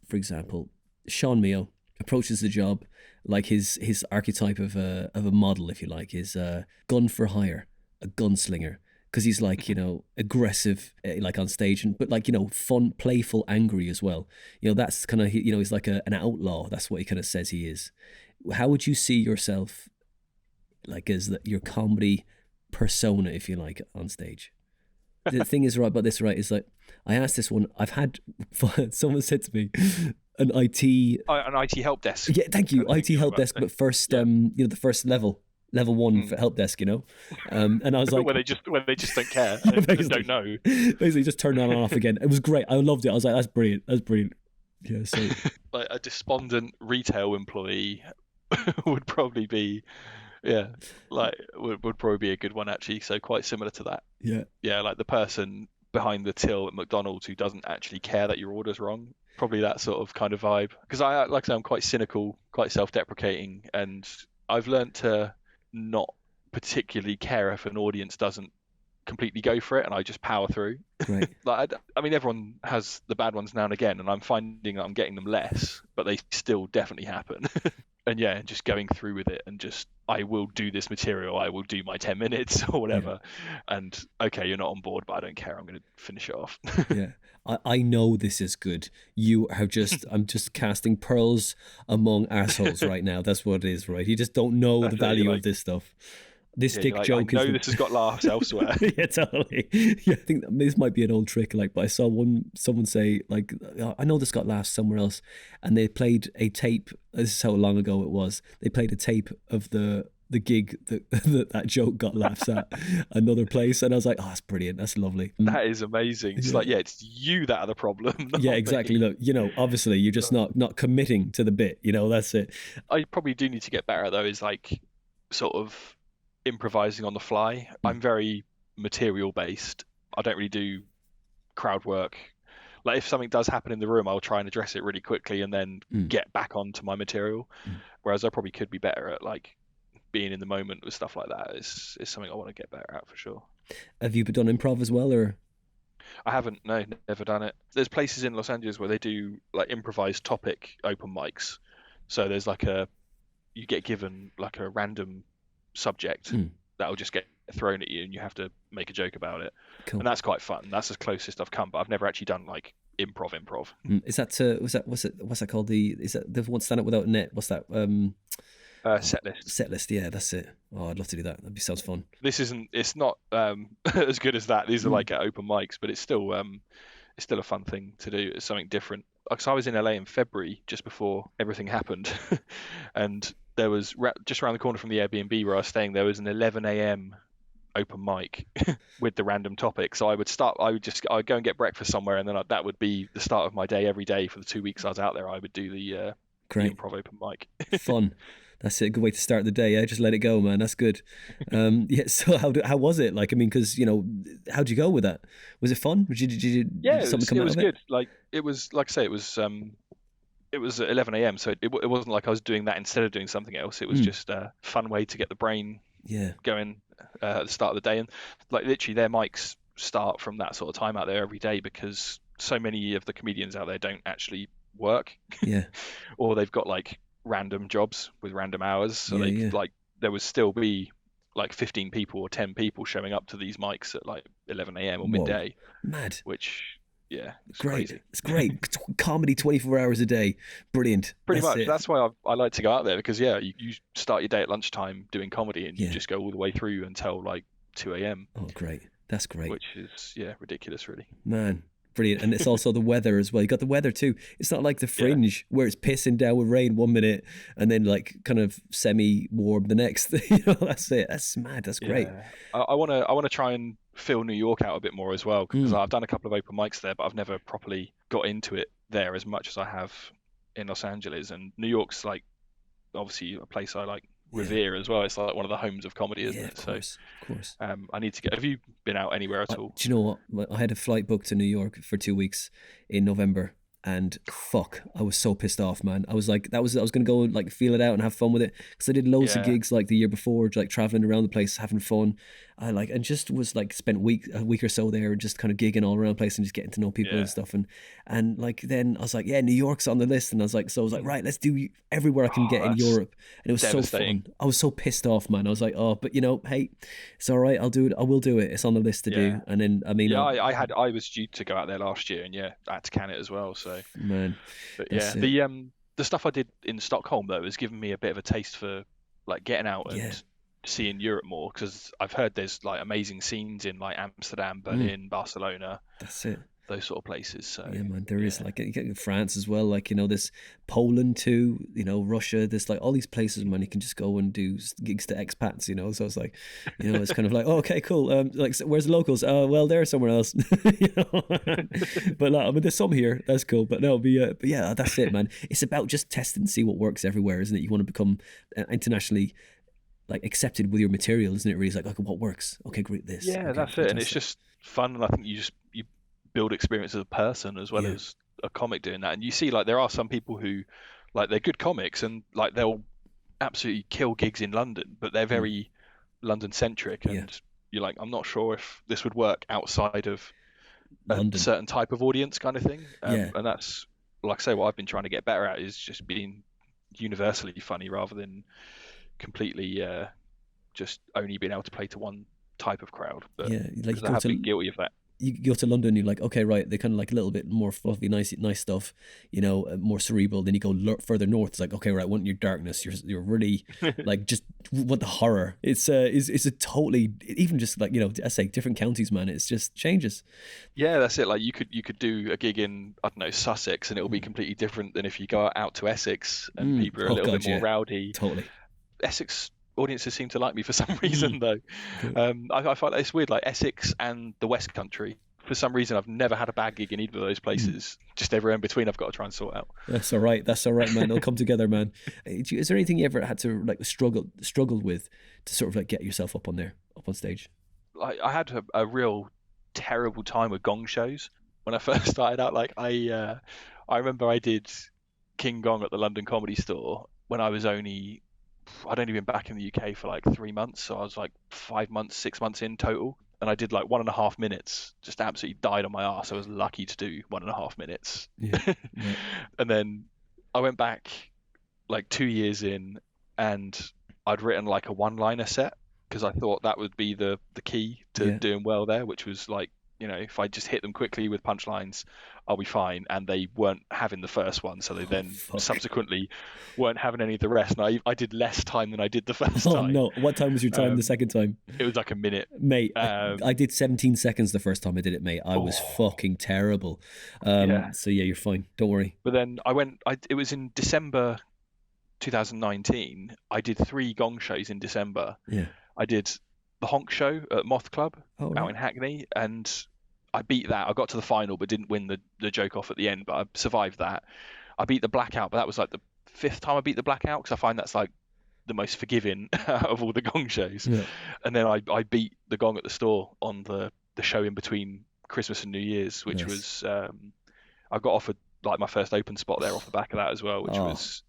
for example, Sean Mio approaches the job like his archetype of a model, if you like, is gun for hire, a gunslinger. Because he's like, aggressive, like on stage, but like, fun, playful, angry as well. That's kind of, he's like an outlaw. That's what he kind of says he is. How would you see yourself, like, as your comedy persona, if you like, on stage? The thing is, right, about this, right, is like, I asked this one, I've had, someone said to me, an IT help desk. Yeah, thank you, IT help desk, but first, the first level 1 for help desk, and I was like, where they just don't care, and don't know. Basically, just turn that on and off again. It was great. I loved it. I was like, that's brilliant. Yeah, so like a despondent retail employee would probably be, would probably be a good one, actually. So quite similar to that. Yeah, like the person behind the till at McDonald's who doesn't actually care that your order's wrong. Probably that sort of kind of vibe. Because like I say, I'm quite cynical, quite self-deprecating, and I've learned to not particularly care if an audience doesn't completely go for it, and I just power through. Right. Like, I mean, everyone has the bad ones now and again, and I'm finding that I'm getting them less, but they still definitely happen. And yeah, just going through with it, and just, I will do this material, I will do my 10 minutes or whatever. And okay, you're not on board, but I don't care, I'm going to finish it off. Yeah. I know this is good. You are just, I'm just casting pearls among assholes right now. That's what it is, right? You just don't know the value of this stuff. This dick joke I know this has got laughs elsewhere. Yeah, totally. Yeah, I think this might be an old trick. Like, but I saw someone say, like, I know this got laughs somewhere else, and they played a tape. This is how long ago it was. They played a tape of the gig that joke got laughs at another place, and I was like, oh, that's brilliant, that's lovely. That is amazing. It's like, it's you that are the problem. Yeah, exactly. Me. Look, obviously you're just not committing to the bit, that's it. I probably do need to get better at, though, is like sort of improvising on the fly. I'm very material based. I don't really do crowd work. Like, if something does happen in the room, I'll try and address it really quickly and then get back onto my material. Whereas I probably could be better at, like, being in the moment with stuff like that is something I want to get better at, for sure. Have you done improv as well, or? I haven't, no, never done it. There's places in Los Angeles where they do like improvised topic open mics. So there's like you get given like a random subject that'll just get thrown at you, and you have to make a joke about it. Cool. And that's quite fun. That's the closest I've come, but I've never actually done like improv. Is that what's that called? Is that the one, Stand Up Without a Net? What's that? Set list. Yeah, that's it. Oh, I'd love to do that. Sounds fun. It's not as good as that. These are like at open mics, but it's still a fun thing to do. It's something different. because I was in LA in February just before everything happened, and there was just around the corner from the Airbnb where I was staying, there was an 11 a.m. open mic with the random topic. So I'd go and get breakfast somewhere, and then that would be the start of my day every day for the 2 weeks I was out there. I would do the Great. Improv open mic. Fun. That's it. Good way to start the day. Yeah, just let it go, man. That's good. Yeah. So how was it? Like, I mean, because how'd you go with that? Was it fun? Yeah, did it something was come it out was of good. Like I say, it was at 11 a.m. So it wasn't like I was doing that instead of doing something else. It was just a fun way to get the brain going at the start of the day. And like literally their mics start from that sort of time out there every day, because so many of the comedians out there don't actually work. Yeah. Or they've got like random jobs with random hours. So Yeah. there would still be like 15 people or 10 people showing up to these mics at like 11 a.m. or Whoa. midday, Mad. which it's Great. crazy. It's great. Comedy 24 hours a day. Brilliant. Pretty That's much. it. That's why I like to go out there, because you start your day at lunchtime doing comedy, and you Yeah. just go all the way through until like 2 a.m. Oh, great. That's great. Which is ridiculous, really. Man, brilliant. And it's also the weather as well. You got the weather too. It's not like the Yeah. Fringe where it's pissing down with rain 1 minute and then like kind of semi-warm the next. That's it. That's mad. That's great. Yeah. I want to try and fill New York out a bit more as well, because I've done a couple of open mics there, but I've never properly got into it there as much as I have in Los Angeles. And New York's like obviously a place I like revere as well. It's like one of the homes of comedy, isn't it? Of course. I need to get. Have you been out anywhere at all? Do you know what? I had a flight booked to New York for 2 weeks in November. And fuck, I was so pissed off, man. I was like, I was gonna go and like feel it out and have fun with it, because I did loads of gigs like the year before, like traveling around the place, having fun. And just was like spent a week or so there, just kind of gigging all around the place and just getting to know people and stuff. And like then I was like, yeah, New York's on the list, and I was like, right, let's do everywhere I can get in Europe. And it was so fun. I was so pissed off, man. I was like, oh, but hey, it's all right. I'll do it. I will do it. It's on the list to do. And then I mean, I was due to go out there last year, and I had to can it as well. So man, but the stuff I did in Stockholm though has given me a bit of a taste for like getting out and seeing Europe more, because I've heard there's like amazing scenes in like Amsterdam, Berlin, Barcelona. That's it. Those sort of places. So yeah, man, there is like you get France as well, like there's Poland too, Russia. There's like all these places, man. You can just go and do gigs to expats, So it's like, it's kind of like, oh, okay, cool. Like, where's the locals? Well, they're somewhere else, But like, I mean, there's some here. That's cool. But no, but yeah, that's it, man. It's about just testing, see what works everywhere, isn't it? You want to become internationally like accepted with your material, isn't it? Really, it's like, okay, what works? Okay, great. This. Yeah, okay, that's fantastic. it, and it's just fun. And I think you build experience as a person as well as a comic doing that. And you see, like, there are some people who, like, they're good comics and like they'll absolutely kill gigs in London, but they're very London centric, and you're like, I'm not sure if this would work outside of London. A certain type of audience, kind of thing. And that's, like I say, what I've been trying to get better at is just being universally funny rather than completely just only being able to play to one type of crowd. But like I have been guilty of that. You go to London, you're like, okay, right, they're kind of like a little bit more fluffy, nice stuff, more cerebral. Then you go further north, it's like, okay, right, I want your darkness. You're really like just want the horror. It's a totally, even just like I say, different counties, man. It's just changes. Yeah, that's it. Like you could do a gig in, I don't know, Sussex, and it'll be completely different than if you go out to Essex and people are a little bit more rowdy. Totally. Essex audiences seem to like me for some reason though. I find it's weird, like Essex and the West Country, for some reason I've never had a bad gig in either of those places. Just everywhere in between I've got to try and sort out. That's all right, man. It'll come together, man. Is there anything you ever had to like struggled with to sort of like get yourself up on stage? Like I had a real terrible time with gong shows when I first started out. Like I remember I did King Gong at the London Comedy Store when I'd only been back in the UK for like 3 months, so I was like 5 months, 6 months in total, and I did like 1.5 minutes, just absolutely died on my ass. I was lucky to do 1.5 minutes. And then I went back like 2 years in, and I'd written like a one-liner set, because I thought that would be the key to doing well there, which was like if I just hit them quickly with punchlines, I'll be fine. And they weren't having the first one, so they then fuck. subsequently weren't having any of the rest. And I did less time than I did the first Oh time. no! What time was your time the second time? It was like a minute, mate. I did 17 seconds the first time I did it, mate. I was fucking terrible. So yeah, you're fine. Don't worry. But then it was in December 2019. I did 3 gong shows in December. Yeah. I did the Honk Show at Moth Club right. out in Hackney, and I beat that. I got to the final, but didn't win the joke off at the end. But I survived that. I beat the Blackout, but that was like the 5th time I beat the Blackout, because I find that's like the most forgiving of all the gong shows. Yeah. And then I beat the Gong at the Store on the show in between Christmas and New Year's, which was I got offered like my first open spot there off the back of that as well, which was.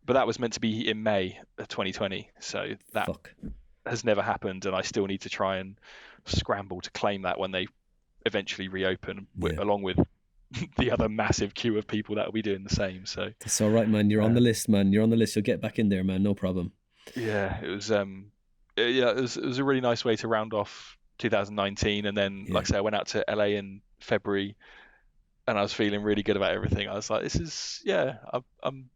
But that was meant to be in May of 2020, so that has never happened, and I still need to try and scramble to claim that when they eventually reopen, along with the other massive queue of people that will be doing the same. So it's all right, man. You're on the list, man. You're on the list. You'll get back in there, man. No problem. Yeah, it was it was a really nice way to round off 2019, and then like I say, I went out to LA in February, and I was feeling really good about everything. I was like, this is I'm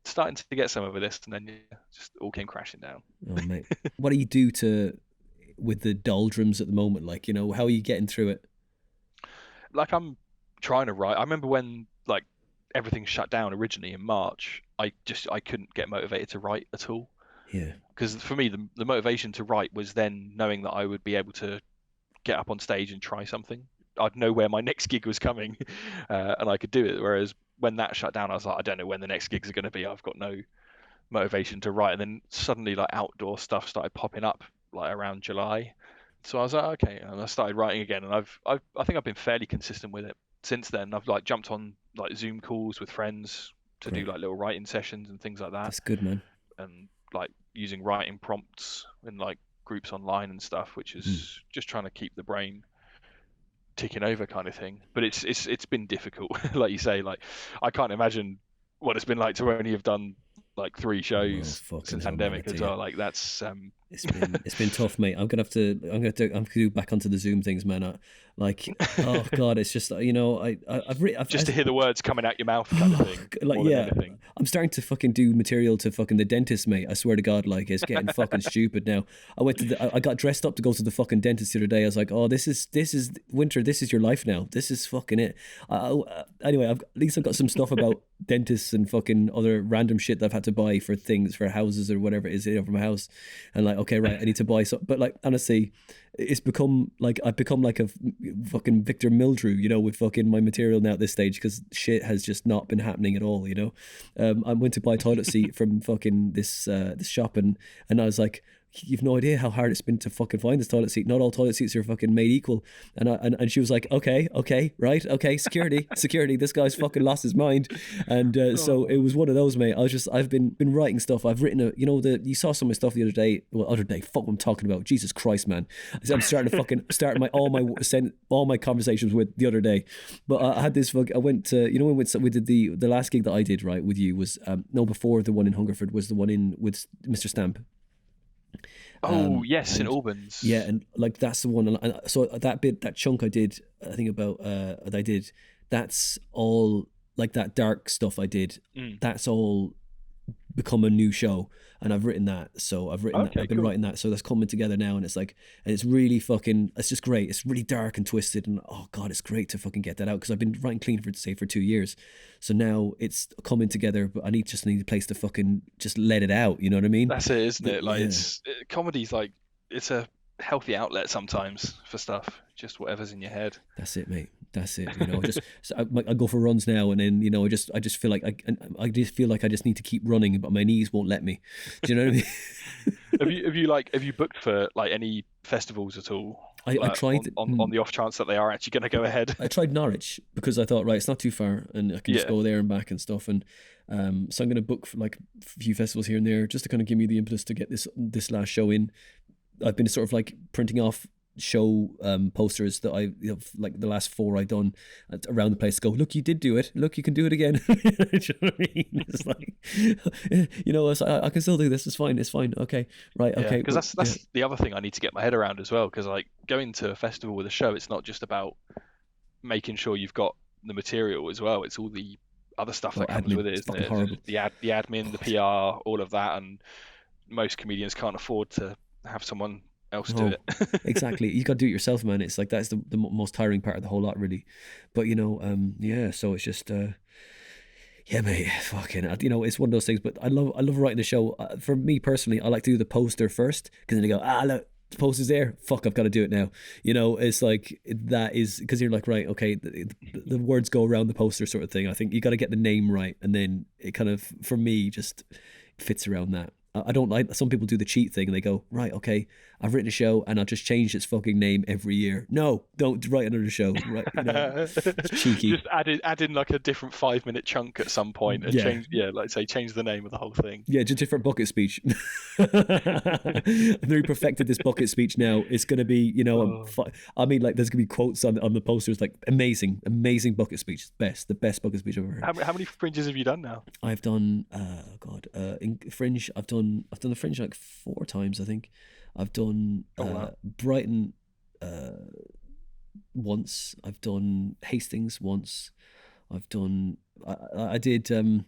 starting to get some of this, and then just all came crashing down. Oh mate, what do you do with the doldrums at the moment? Like, how are you getting through it? Like, I'm trying to write. I remember when like everything shut down originally in March, I couldn't get motivated to write at all. Yeah. Because for me, the motivation to write was then knowing that I would be able to get up on stage and try something. I'd know where my next gig was coming, and I could do it. Whereas when that shut down, I was like, I don't know when the next gigs are going to be. I've got no motivation to write. And then suddenly, like, outdoor stuff started popping up like around July. So I was like, okay, and I started writing again. And I think I've been fairly consistent with it since then. I've like jumped on like Zoom calls with friends to do like little writing sessions and things like that. That's good, man. And like using writing prompts in like groups online and stuff, which is just trying to keep the brain ticking over kind of thing. But it's been difficult. Like you say, like I can't imagine what it's been like to only have done like 3 shows since the pandemic as well. Like that's it's been tough, mate. I'm gonna have to go back onto the Zoom things, man. Oh god, it's just I've just to hear the words coming out your mouth kind of thing. Like I'm starting to fucking do material to fucking the dentist, mate. I swear to God, like it's getting fucking stupid now. I got dressed up to go to the fucking dentist the other day. I was like, oh, this is Winter. This is your life now. This is fucking it. Anyway, at least I've got some stuff about dentists and fucking other random shit that I've had to buy for things, for houses or whatever it is, for my house. And like, okay, right, I need to buy some. But like, honestly, I've become like a fucking Victor Mildrew, with fucking my material now at this stage, because shit has just not been happening at all. I went to buy a toilet seat from fucking this shop, and I was like, you've no idea how hard it's been to fucking find this toilet seat. Not all toilet seats are fucking made equal. And she was like, okay, right, okay, security. This guy's fucking lost his mind. And so it was one of those, mate. I've been writing stuff. I've written you saw some of my stuff the other day. Fuck what I'm talking about. Jesus Christ, man. I'm starting to fucking all my conversations with the other day. But I had this I went to, we did the last gig that I did, right, with you was before the one in Hungerford was the one in with Mr. Stamp. Yes, in Albans. Yeah, and like that's the one. And so that chunk I did, I think about that I did. That's all like that dark stuff I did. That's all become a new show, and I've written that. So I've been writing that. So that's coming together now, and it's like, and it's really fucking. It's just great. It's really dark and twisted, and oh god, it's great to fucking get that out, because I've been writing clean for 2 years. So now it's coming together, but I need a place to fucking just let it out. You know what I mean? That's it, isn't it? Like comedy's like it's a healthy outlet sometimes for stuff. Just whatever's in your head. That's it, mate. That's it. I go for runs now, and then I just feel like I just need to keep running, but my knees won't let me. Do you know what I mean? Have you booked for like any festivals at all? I tried on the off chance that they are actually going to go ahead. I tried Norwich because I thought, right, it's not too far, and I can just go there and back and stuff. And so I'm going to book for like a few festivals here and there, just to kind of give me the impetus to get this last show in. I've been sort of like printing off show posters that I like the last 4 I've done around the place. Go, look, you did do it. Look, you can do it again. Do you know what I mean? It's like, it's like, I can still do this. It's fine. Okay, right. Okay. Because that's the other thing I need to get my head around as well. Because like going to a festival with a show, it's not just about making sure you've got the material as well. It's all the other stuff that comes admin. with it, It's isn't fucking it? horrible. The admin, the PR, all of that, and most comedians can't afford to have someone else do it. Exactly. You got to do it yourself, man. It's like that's the most tiring part of the whole lot, really. But yeah. So it's just. Yeah, mate, fucking, it's one of those things. But I love writing the show. For me personally, I like to do the poster first, because then they go, look, the poster's there. Fuck, I've got to do it now. It's like that is because you're like, right, okay, the words go around the poster, sort of thing. I think you got to get the name right, and then it kind of, for me, just fits around that. I don't like, some people do the cheat thing and they go, right, okay, I've written a show and I'll just change its fucking name every year. No, don't write another show. Right? It's cheeky. Just add in like a different 5-minute chunk at some point and change the name of the whole thing. Yeah, just different bucket speech. I've really perfected this bucket speech now. It's going to be, I mean, like, there's going to be quotes on the posters, like, amazing bucket speech. The best bucket speech I've ever heard. How many fringes have you done now? I've done, in Fringe, I've done the Fringe like 4 times, I think. I've done Brighton once. I've done Hastings once. I've done. I did. I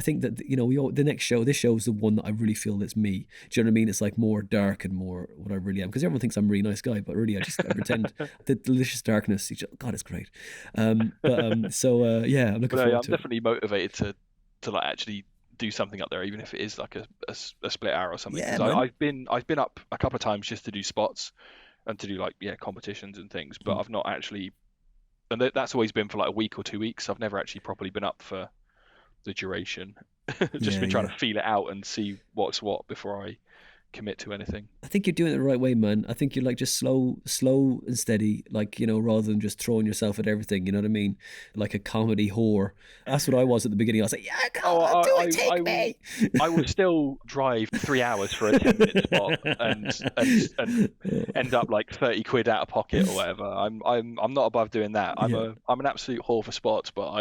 think that the next show. This show is the one that I really feel that's me. Do you know what I mean? It's like more dark and more what I really am. Because everyone thinks I'm a really nice guy, but really I pretend. The delicious darkness. God, it's great. I'm looking forward to it. I'm definitely motivated to like actually do something up there, even if it is like a split hour or something. Yeah, I've been up a couple of times just to do spots and to do like competitions and things, but I've not actually, and that's always been for like a week or 2 weeks. I've never actually properly been up for the duration. Just been trying to feel it out and see what's what before I commit to anything. I think you're doing it the right way, man. I think you're like just slow and steady, like, rather than just throwing yourself at everything, you know what I mean? Like a comedy whore. That's what I was at the beginning. I was like, yeah, come on, take me. I will still drive 3 hours for a 10-minute spot and end up like 30 quid out of pocket or whatever. I'm not above doing that. I'm an absolute whore for spots, but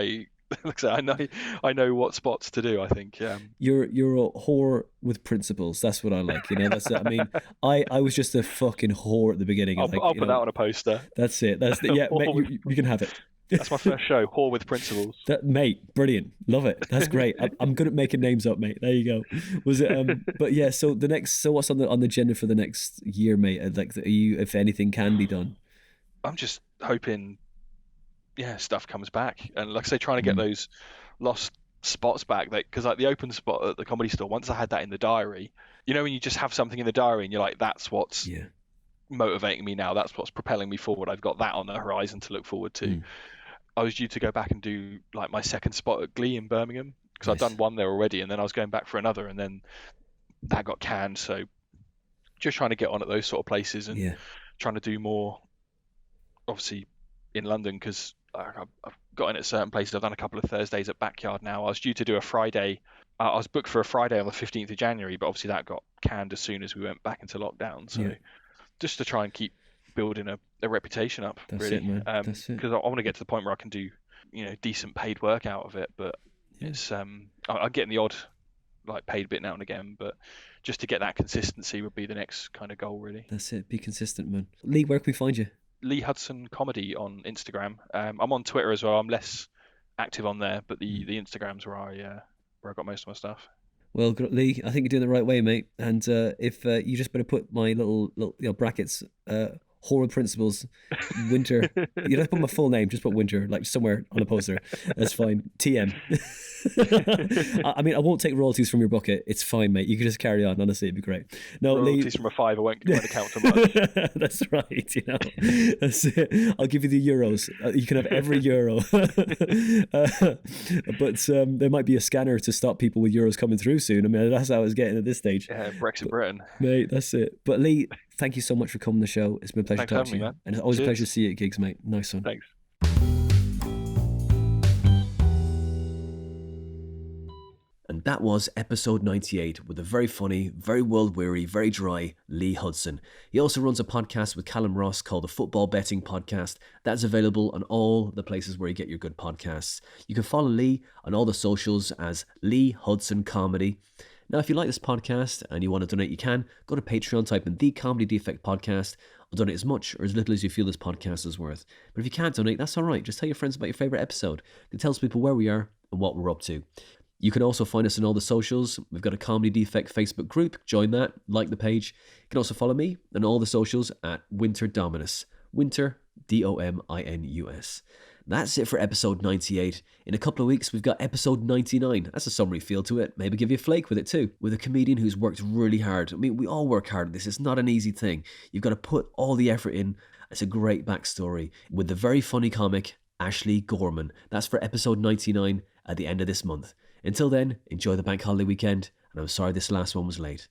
like I said, I know what spots to do. I think you're a whore with principles. That's what I like. That's it. I mean, I was just a fucking whore at the beginning. I'll put that on a poster. That's it. Yeah, mate, you can have it. That's my first show, whore with principles. Mate, brilliant, love it. That's great. I'm good at making names up, mate. There you go. Was it? But yeah. So what's on the agenda for the next year, mate? Like, if anything can be done? I'm just hoping. Yeah, stuff comes back, and like I say, trying to get those lost spots back. Because like the open spot at the Comedy Store, once I had that in the diary, when you just have something in the diary and you're like, that's what's motivating me now. That's what's propelling me forward. I've got that on the horizon to look forward to. I was due to go back and do like my second spot at Glee in Birmingham, because I'd done one there already, and then I was going back for another, and then that got canned. So just trying to get on at those sort of places and trying to do more, obviously in London, because I've got in at certain places. I've done a couple of Thursdays at Backyard now. I was due to do a Friday. I was booked for a Friday on the 15th of January, but obviously that got canned as soon as we went back into lockdown. So just to try and keep building a reputation up. That's really. it, man. That's it. Because I want to get to the point where I can do decent paid work out of it. But it's I'm getting the odd like paid bit now and again, but just to get that consistency would be the next kind of goal, really. That's it. Be consistent, man. Lee, where can we find you? Lee Hudson Comedy on Instagram. I'm on Twitter as well. I'm less active on there, but the Instagram's where I got most of my stuff. Well, Lee, I think you're doing the right way, mate. And if you just better put my little brackets, Horror Principles, Winter. You don't have to put my full name, just put Winter, like somewhere on a poster. That's fine. TM. I mean, I won't take royalties from your bucket. It's fine, mate. You can just carry on. Honestly, it'd be great. No, royalties from a $5 won't account for much. That's right. That's it. I'll give you the euros. You can have every euro. But there might be a scanner to stop people with euros coming through soon. I mean, that's how it's getting at this stage. Yeah, Brexit Britain. Mate, that's it. But Lee, thank you so much for coming on the show. It's been a pleasure talking to you. Man. And it's always a pleasure to see you at gigs, mate. Nice one. Thanks. And that was episode 98 with a very funny, very world-weary, very dry Lee Hudson. He also runs a podcast with Callum Ross called the Football Betting Podcast. That's available on all the places where you get your good podcasts. You can follow Lee on all the socials as Lee Hudson Comedy. Now, if you like this podcast and you want to donate, you can. Go to Patreon, type in The Comedy Defect Podcast. I'll donate as much or as little as you feel this podcast is worth. But if you can't donate, that's all right. Just tell your friends about your favourite episode. It tells people where we are and what we're up to. You can also find us on all the socials. We've got a Comedy Defect Facebook group. Join that. Like the page. You can also follow me on all the socials at Winter Dominus. Winter, Dominus. That's it for episode 98. In a couple of weeks, we've got episode 99. That's a summary feel to it. Maybe give you a flake with it too. With a comedian who's worked really hard. I mean, we all work hard at this. It's not an easy thing. You've got to put all the effort in. It's a great backstory. With the very funny comic, Ashley Gorman. That's for episode 99 at the end of this month. Until then, enjoy the bank holiday weekend. And I'm sorry this last one was late.